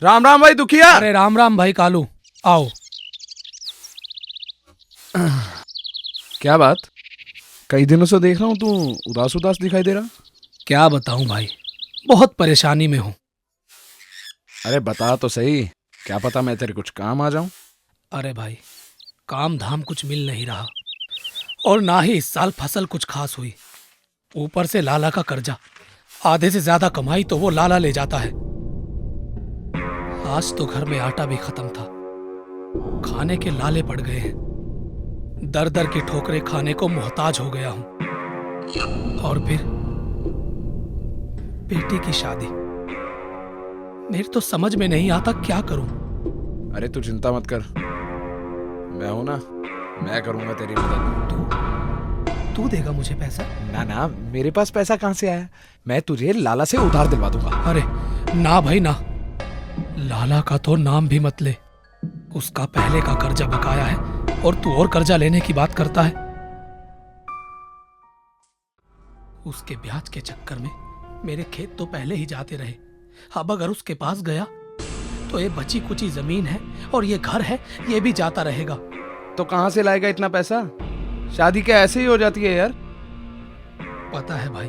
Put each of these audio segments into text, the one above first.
राम राम भाई दुखिया। अरे राम राम भाई कालू, आओ। क्या बात, कई दिनों से देख रहा हूँ तू उदास उदास दिखाई दे रहा। क्या बताऊं भाई, बहुत परेशानी में हूं। अरे बता तो सही, क्या पता मैं तेरे कुछ काम आ जाऊं। अरे भाई, काम धाम कुछ मिल नहीं रहा और ना ही इस साल फसल कुछ खास हुई। ऊपर से लाला का कर्जा, आधे से ज्यादा कमाई तो वो लाला ले जाता है। आज तो घर में आटा भी खत्म था, खाने के लाले पड़ गए हैं। दर दर की ठोकरें खाने को मोहताज हो गया हूं। और फिर बेटी की शादी, मेरे तो समझ में नहीं आता क्या करूं। अरे तू चिंता मत कर, मैं हूं ना, मैं करूंगा तेरी मदद। तू देगा मुझे पैसा? ना ना, मेरे पास पैसा कहां से आया, मैं तुझे लाला से उधार दिलवा दूंगा। अरे ना भाई ना, लाला का तो नाम भी मत ले। उसका पहले का कर्जा बकाया है और तू और कर्जा लेने की बात करता है। उसके ब्याज के चक्कर में मेरे खेत तो पहले ही जाते रहे। अब अगर उसके पास गया तो ये बची कुची जमीन है और ये घर है, ये भी जाता रहेगा। तो कहां से लाएगा इतना पैसा, शादी क्या ऐसे ही हो जाती है यार। पता है भाई,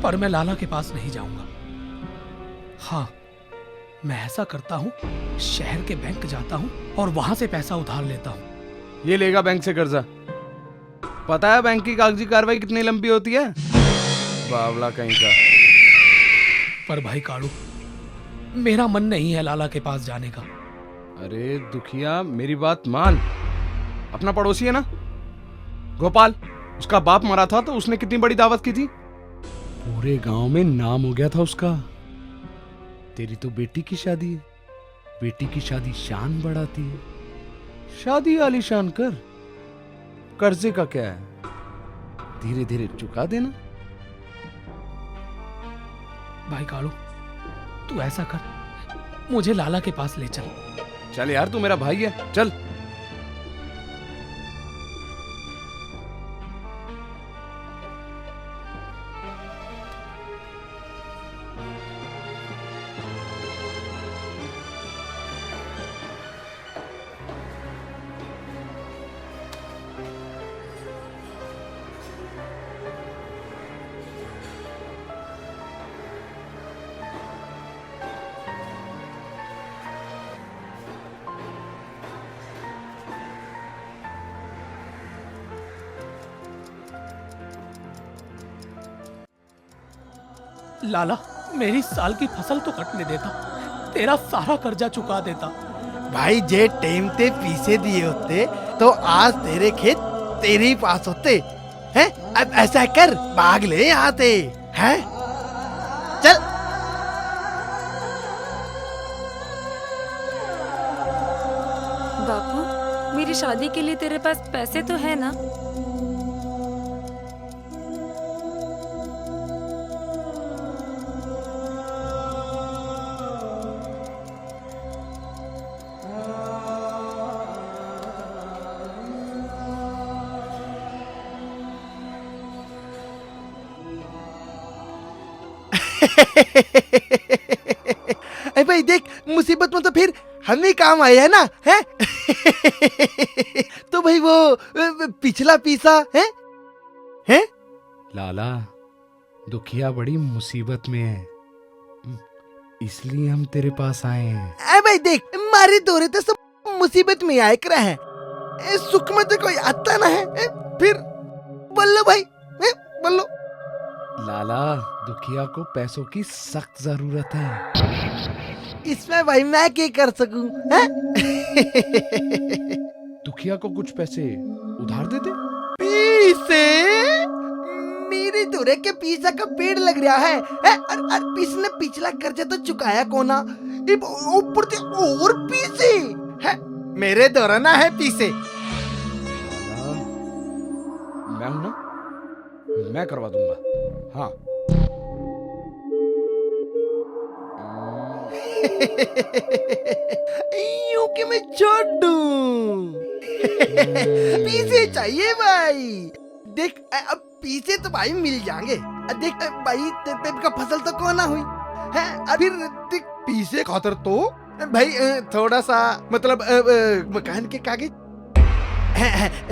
पर मैं लाला के पास नहीं जाऊंगा। हाँ, मैं ऐसा करता हूँ, शहर के बैंक जाता हूँ और वहां से पैसा उधार लेता हूँ। ये लेगा बैंक से कर्जा? पता है बैंक की कागजी कार्रवाई कितनी लंबी होती है, बावला कहीं का। पर भाई कालू, मेरा मन नहीं है लाला के पास जाने का। अरे दुखिया, मेरी बात मान। अपना पड़ोसी है ना गोपाल, उसका बाप मरा था तो उसने कितनी बड़ी दावत की थी, पूरे गांव में नाम हो गया था उसका। तेरी तो बेटी की शादी है, बेटी की शादी शान बढ़ाती है। शादी आलीशान कर, कर्जे का क्या है, धीरे धीरे चुका देना। भाई कालू, तू ऐसा कर, मुझे लाला के पास ले चल। चल यार, तू मेरा भाई है, चल। लाला, मेरी साल की फसल तो कटने देता, तेरा सारा कर्जा चुका देता। भाई जे टाइम ते पीछे दिए होते तो आज तेरे खेत तेरे ही पास होते हैं। अब ऐसा कर, भाग ले यहाँ से, हैं? चल। बापू, मेरी शादी के लिए तेरे पास पैसे तो है ना? अरे भाई देख, मुसीबत में तो फिर हम ही काम आए हैं ना, हैं? तो भाई वो पिछला पीसा है, हैं? लाला, दुखिया बड़ी मुसीबत में है, इसलिए हम तेरे पास आए हैं। अरे भाई देख, मारे दौरे तो सब मुसीबत में आए कर हैं। सुख में तो कोई आता ना है, फिर बोलो भाई, बोलो। लाला, दुखिया को पैसों की सख्त जरूरत है। इसमें भाई मैं क्या कर सकूं, हैं? दुखिया को कुछ पैसे उधार दे दे। पीसे मेरे दूरे के पीसा का पेड़ लग रहा है, और पीस ने पिछला कर्जा तो चुकाया कोना, ऊपर से और पीसे है। मेरे दोराना है पीसे। लाला, मैं हूं ना, मैं करवा दूंगा। हाँ। यूं कि मैं छोड़ दूं। पीसे चाहिए भाई। देख अब पीछे तो भाई मिल जाएंगे। देख भाई तेरे का फसल तो कोना हुई, है फिर पीछे खातर तो भाई थोड़ा सा मतलब मकान के कागज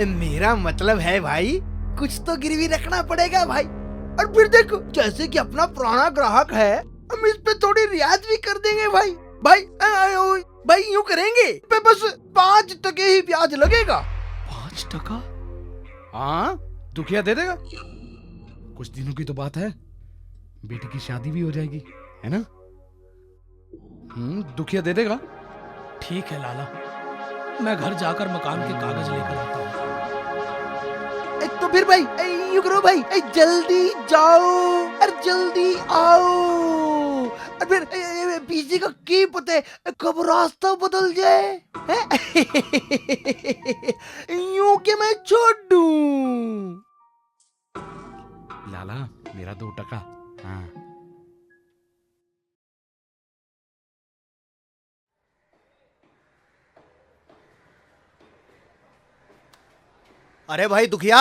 मेरा मतलब है भाई कुछ तो गिरवी रखना पड़ेगा भाई। और फिर देखो जैसे कि अपना पुराना ग्राहक है हम इस पे थोड़ी रियायत भी कर देंगे भाई। भाई यूं करेंगे पे बस 5% ही ब्याज लगेगा। 5%? हाँ दुखिया दे देगा। कुछ दिनों की तो बात है, बेटी की शादी भी हो जाएगी, है ना? दुखिया दे देगा। ठीक है लाला, मैं घर जाकर मकान के कागज लेकर आता हूँ। तो फिर भाई यूं करो भाई जल्दी जाओ और जल्दी आओ। और फिर पीछे का की पता है कब रास्ता बदल जाए यूं के मैं छोड़ दूं। लाला मेरा 2%। हाँ अरे भाई दुखिया।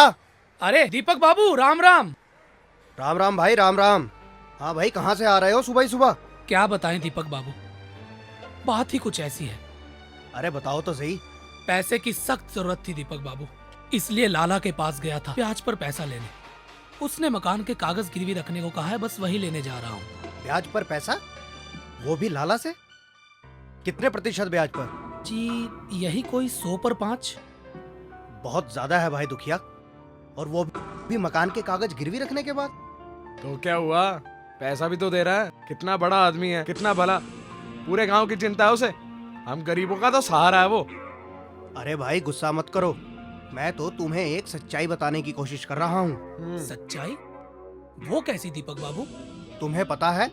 अरे दीपक बाबू, राम राम। राम राम भाई, राम राम। हाँ भाई, कहाँ से आ रहे हो सुबह ही सुबह? क्या बताएं दीपक बाबू, बात ही कुछ ऐसी है। अरे बताओ तो सही। पैसे की सख्त जरूरत थी दीपक बाबू, इसलिए लाला के पास गया था ब्याज पर पैसा लेने। उसने मकान के कागज गिरवी रखने को कहा है, बस वही लेने जा रहा हूँ। ब्याज पर पैसा? वो भी लाला से? कितने प्रतिशत ब्याज पर? जी यही कोई 100 पर 5। बहुत ज्यादा है भाई दुखिया, और वो भी मकान के कागज गिरवी रखने के बाद। तो क्या हुआ, पैसा भी तो दे रहा है। कितना बड़ा आदमी है, कितना भला, पूरे गांव की चिंता है उसे। हम गरीबों का तो सहारा है वो। अरे भाई गुस्सा मत करो, मैं तो तुम्हें एक सच्चाई बताने की कोशिश कर रहा हूँ। सच्चाई? वो कैसी दीपक बाबू? तुम्हें पता है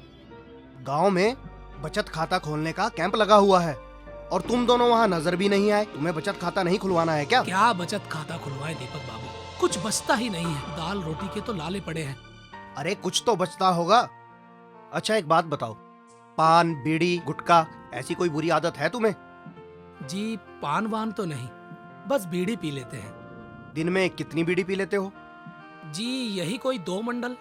गांव में बचत खाता खोलने का कैंप लगा हुआ है, और तुम दोनों वहाँ नजर भी नहीं आए। तुम्हें बचत खाता नहीं खुलवाना है क्या? क्या बचत खाता खुलवाए दीपक बाबू, कुछ बचता ही नहीं है। दाल रोटी के तो लाले पड़े हैं। अरे कुछ तो बचता होगा। अच्छा एक बात बताओ, पान बीड़ी गुटखा ऐसी कोई बुरी आदत है तुम्हें? जी पान वान तो नहीं, बस बीड़ी पी लेते हैं। दिन में कितनी बीड़ी पी लेते हो? जी यही कोई 2 मंडल।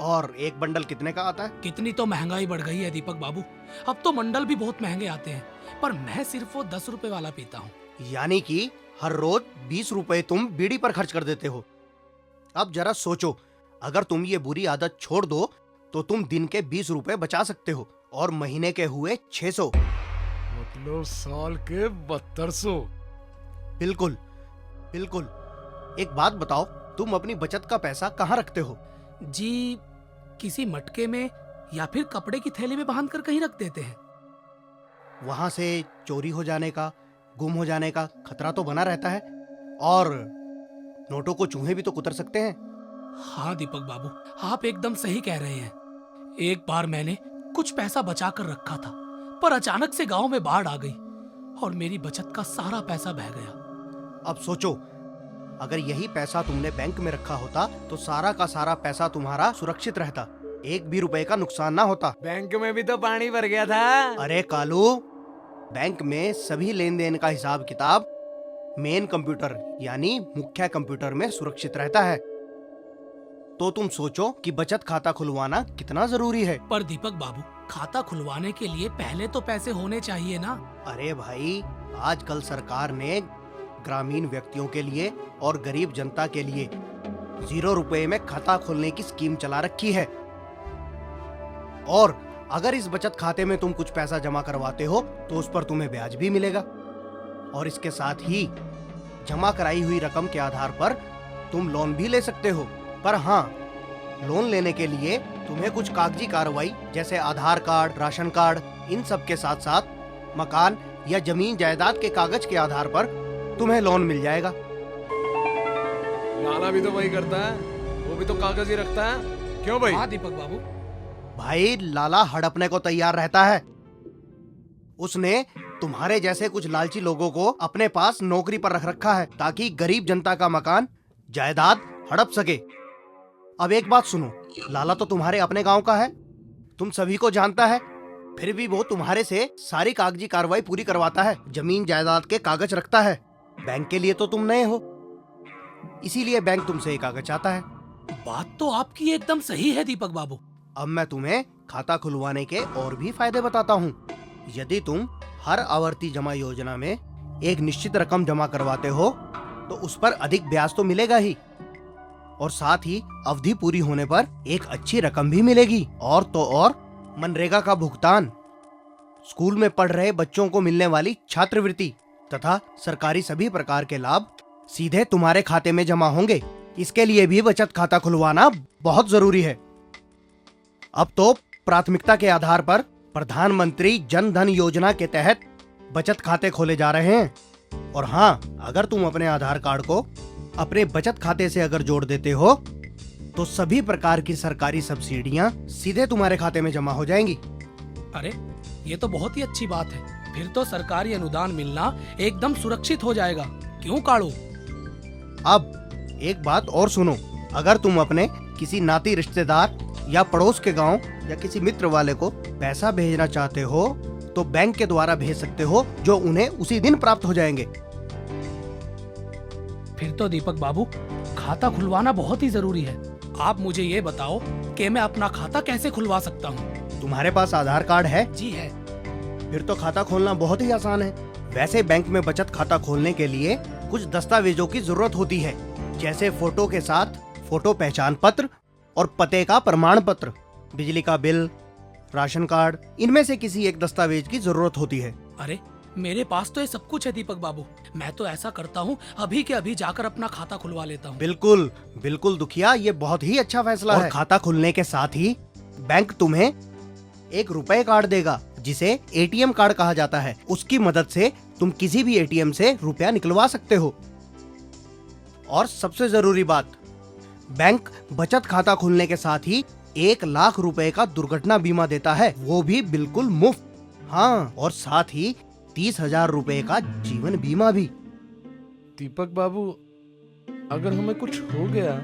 और एक बंडल कितने का आता है? कितनी तो महंगाई बढ़ गई है दीपक बाबू, अब तो मंडल भी बहुत महंगे आते हैं, पर मैं सिर्फ वो 10 रुपए वाला पीता हूँ। यानी कि हर रोज 20 रुपए तुम बीड़ी पर खर्च कर देते हो। अब जरा सोचो, अगर तुम ये बुरी आदत छोड़ दो तो तुम दिन के 20 रुपए बचा सकते हो, और महीने के हुए 600। मतलब साल के 7200। बिल्कुल बिल्कुल। एक बात बताओ, तुम अपनी बचत का पैसा कहाँ रखते हो? जी किसी मटके में या फिर कपड़े की थैली में बांध कर कहीं रख देते हैं। वहां से चोरी हो जाने का, गुम हो जाने का खतरा तो बना रहता है, और नोटों को चूहे भी तो कुतर सकते हैं। हाँ दीपक बाबू, आप एकदम सही कह रहे हैं। एक बार मैंने कुछ पैसा बचा कर रखा था, पर अचानक से गांव में बाढ़ आ गई और मेरी बचत का सारा पैसा बह गया। अब सोचो, अगर यही पैसा तुमने बैंक में रखा होता तो सारा का सारा पैसा तुम्हारा सुरक्षित रहता, एक भी रुपए का नुकसान ना होता। बैंक में भी तो पानी भर गया था। अरे कालू, बैंक में सभी लेन देन का हिसाब किताब मेन कंप्यूटर यानी मुख्य कंप्यूटर में सुरक्षित रहता है। तो तुम सोचो कि बचत खाता खुलवाना कितना जरूरी है। पर दीपक बाबू, खाता खुलवाने के लिए पहले तो पैसे होने चाहिए ना। अरे भाई, आजकल सरकार ने ग्रामीण व्यक्तियों के लिए और गरीब जनता के लिए 0 रुपए में खाता खोलने की स्कीम चला रखी है, और अगर इस बचत खाते में तुम कुछ पैसा जमा करवाते हो तो उस पर तुम्हें ब्याज भी मिलेगा, और इसके साथ ही जमा कराई हुई रकम के आधार पर तुम लोन भी ले सकते हो। पर हाँ, लोन लेने के लिए तुम्हें कुछ कागजी कार्रवाई जैसे आधार कार्ड, राशन कार्ड, इन सब के साथ साथ मकान या जमीन जायदाद के कागज के आधार पर तुम्हें लोन मिल जाएगा। लाला भी तो वही करता है, वो भी तो कागज ही रखता है। क्यों भाई? हाँ दीपक बाबू। भाई लाला हड़पने को तैयार रहता है। उसने तुम्हारे जैसे कुछ लालची लोगों को अपने पास नौकरी पर रख रखा है ताकि गरीब जनता का मकान जायदाद हड़प सके। अब एक बात सुनो, लाला तो तुम्हारे अपने गांव का है, तुम सभी को जानता है, फिर भी वो तुम्हारे से सारी कागजी कार्रवाई पूरी करवाता है, जमीन जायदाद के कागज रखता है। बैंक के लिए तो तुम नए हो, इसीलिए बैंक तुमसे एक कागज चाहता है। बात तो आपकी एकदम सही है दीपक बाबू, अब मैं तुम्हें खाता खुलवाने के और भी फायदे बताता हूँ। यदि तुम हर आवर्ती जमा योजना में एक निश्चित रकम जमा करवाते हो तो उस पर अधिक ब्याज तो मिलेगा ही, और साथ ही अवधि पूरी होने पर एक अच्छी रकम भी मिलेगी। और तो और मनरेगा का भुगतान, स्कूल में पढ़ रहे बच्चों को मिलने वाली छात्रवृत्ति तथा सरकारी सभी प्रकार के लाभ सीधे तुम्हारे खाते में जमा होंगे। इसके लिए भी बचत खाता खुलवाना बहुत जरूरी है। अब तो प्राथमिकता के आधार पर प्रधानमंत्री जन धन योजना के तहत बचत खाते खोले जा रहे हैं। और हाँ, अगर तुम अपने आधार कार्ड को अपने बचत खाते से अगर जोड़ देते हो तो सभी प्रकार की सरकारी सब्सिडियां सीधे तुम्हारे खाते में जमा हो जाएंगी। अरे ये तो बहुत ही अच्छी बात है। फिर तो सरकारी अनुदान मिलना एकदम सुरक्षित हो जाएगा, क्यों कालू? अब एक बात और सुनो, अगर तुम अपने किसी नाती रिश्तेदार या पड़ोस के गांव या किसी मित्र वाले को पैसा भेजना चाहते हो तो बैंक के द्वारा भेज सकते हो, जो उन्हें उसी दिन प्राप्त हो जाएंगे। फिर तो दीपक बाबू, खाता खुलवाना बहुत ही जरूरी है। आप मुझे ये बताओ कि मैं अपना खाता कैसे खुलवा सकता हूँ? तुम्हारे पास आधार कार्ड है? जी है। फिर तो खाता खोलना बहुत ही आसान है। वैसे बैंक में बचत खाता खोलने के लिए कुछ दस्तावेजों की जरूरत होती है, जैसे फोटो के साथ फोटो पहचान पत्र और पते का प्रमाण पत्र, बिजली का बिल, राशन कार्ड, इनमें से किसी एक दस्तावेज की जरूरत होती है। अरे मेरे पास तो ये सब कुछ है दीपक बाबू। मैं तो ऐसा करता हूँ, अभी के अभी जाकर अपना खाता खुलवा लेता हूँ। बिल्कुल बिल्कुल दुखिया, ये बहुत ही अच्छा फैसला है। खाता खुलने के साथ ही बैंक तुम्हें एक रुपए कार्ड देगा, जिसे एटीएम कार्ड कहा जाता है। उसकी मदद से तुम किसी भी एटीएम से रुपया निकलवा सकते हो। और सबसे जरूरी बात, बैंक बचत खाता खुलने के साथ ही 1 लाख रुपए का दुर्घटना बीमा देता है, वो भी बिल्कुल मुफ्त। हाँ, और साथ ही 30,000 रुपए का जीवन बीमा भी। दीपक बाबू, अगर हमें कुछ हो गया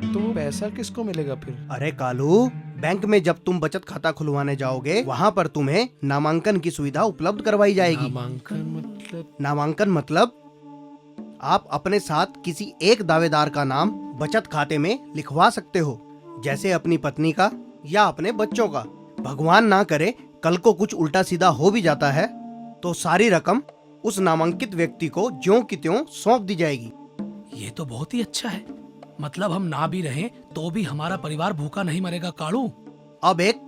तो वो पैसा किसको मिलेगा फिर? अरे कालू, बैंक में जब तुम बचत खाता खुलवाने जाओगे, वहाँ पर तुम्हें नामांकन की सुविधा उपलब्ध करवाई जाएगी। नामांकन मतलब आप अपने साथ किसी एक दावेदार का नाम बचत खाते में लिखवा सकते हो, जैसे अपनी पत्नी का या अपने बच्चों का। भगवान ना करे कल को कुछ उल्टा सीधा हो भी जाता है तो सारी रकम उस नामांकित व्यक्ति को ज्यों की त्यों सौंप दी जाएगी। ये तो बहुत ही अच्छा है। मतलब हम ना भी रहें तो भी हमारा परिवार भूखा नहीं मरेगा कालू। अब एक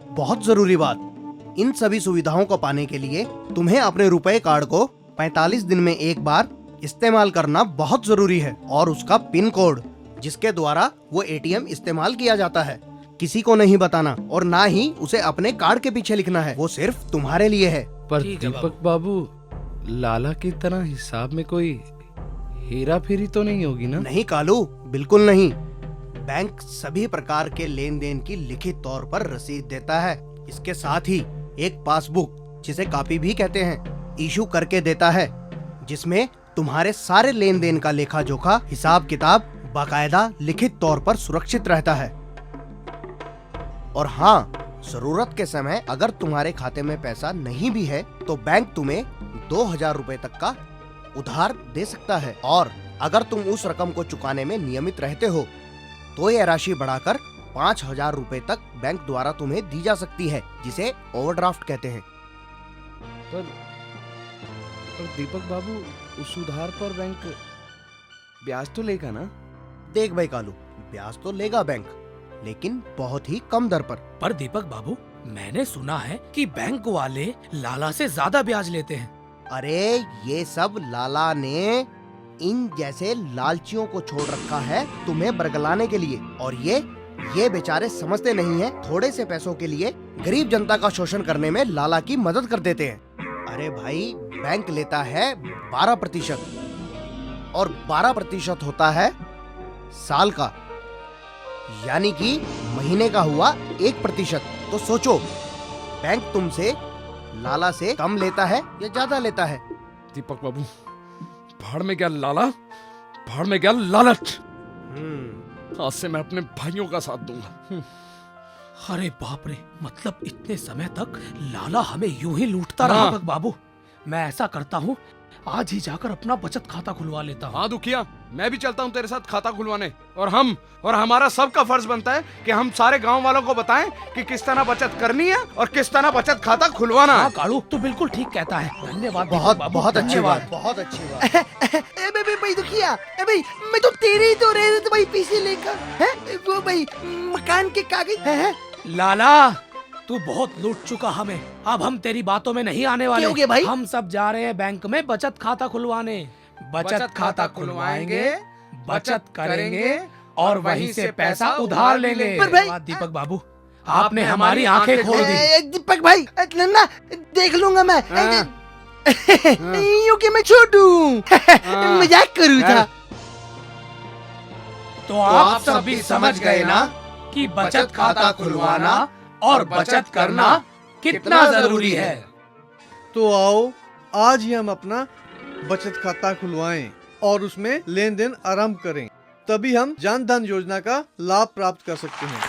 बहुत जरूरी बात, इन सभी सुविधाओं को पाने के लिए तुम्हें अपने रुपए कार्ड को 45 दिन में एक बार इस्तेमाल करना बहुत जरूरी है, और उसका पिन कोड, जिसके द्वारा वो एटीएम इस्तेमाल किया जाता है, किसी को नहीं बताना और ना ही उसे अपने कार्ड के पीछे लिखना है। वो सिर्फ तुम्हारे लिए है। पर ठीक है दीपक बाबू, लाला की तरह हिसाब में कोई हेरा फेरी तो नहीं होगी ना? नहीं कालू, बिल्कुल नहीं। बैंक सभी प्रकार के लेन देन की लिखित तौर पर रसीद देता है। इसके साथ ही एक पासबुक, जिसे कॉपी भी कहते हैं, इशू करके देता है, जिसमें तुम्हारे सारे लेन देन का लेखा जोखा, हिसाब किताब बाकायदा लिखित तौर पर सुरक्षित रहता है। और हाँ, जरूरत के समय अगर तुम्हारे खाते में पैसा नहीं भी है तो बैंक तुम्हें 2,000 रुपए तक का उधार दे सकता है, और अगर तुम उस रकम को चुकाने में नियमित रहते हो तो यह राशि बढ़ाकर 5,000 रुपए तक बैंक द्वारा तुम्हें दी जा सकती है, जिसे ओवरड्राफ्ट कहते हैं। पर दीपक बाबू, उस उधार पर बैंक ब्याज तो लेगा ना? देख भाई कालू, ब्याज तो लेगा बैंक, लेकिन बहुत ही कम दर पर। पर दीपक बाबू, मैंने सुना है कि बैंक वाले लाला से ज्यादा ब्याज लेते हैं। अरे ये सब लाला ने इन जैसे लालचियों को छोड़ रखा है तुम्हें बरगलाने के लिए, और ये बेचारे समझते नहीं हैं, थोड़े से पैसों के लिए गरीब जनता का शोषण करने में लाला की मदद कर देते हैं। अरे भाई, बैंक लेता है 12% और 12% होता है साल का, यानी कि महीने का हुआ 1%। तो सोचो, बैंक तुमसे लाला से कम लेता है या ज्यादा लेता है? दीपक बाबू, भाड़ में क्या लाला, भाड़ में क्या लालच। आज से मैं अपने भाइयों का साथ दूंगा। अरे बाप रे, मतलब इतने समय तक लाला हमें यूं ही लूटता रहा। दीपक बाबू, मैं ऐसा करता हूँ, आज ही जाकर अपना बचत खाता खुलवा लेता हूँ। हाँ दुखिया, मैं भी चलता हूँ तेरे साथ खाता खुलवाने। और हमारा सबका फर्ज बनता है कि हम सारे गांव वालों को बताएं कि किस तरह बचत करनी है और किस तरह बचत खाता खुलवाना हाँ है। कालू, तू बिल्कुल ठीक कहता है। धन्यवाद बहुत बाबू, बहुत अच्छी धन्यवाद। बात, बहुत अच्छी बात। भाई दुखिया, भाई मैं तो तेरे ही तो रह रहे थे भाई पीछे लेकर, है वो भाई मकान के कागज है। लाला, तू बहुत लूट चुका हमें। अब हम तेरी बातों में नहीं आने वाले। क्या हो गया भाई? हम सब जा रहे हैं बैंक में बचत खाता खुलवाने। बचत खाता खुलवाएंगे, बचत करेंगे और वहीं से पैसा उधार लेंगे। पर भाई- धन्यवाद दीपक बाबू, आपने हमारी आंखें खोल दी। दीपक भाई, नन्ना देख लूंगा मैं। हाँ। यूं कि मैं छोटू मजाक करूँ था। तो आप सभी समझ गए ना कि बचत खाता खुलवाना और बचत करना कितना जरूरी है। तो आओ आज ही हम अपना बचत खाता खुलवाएं और उसमें लेन देन आरंभ करें, तभी हम जन धन योजना का लाभ प्राप्त कर सकते हैं।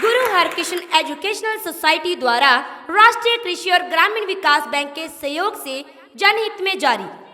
गुरु हरकृष्ण एजुकेशनल सोसाइटी द्वारा राष्ट्रीय कृषि और ग्रामीण विकास बैंक के सहयोग से जनहित में जारी।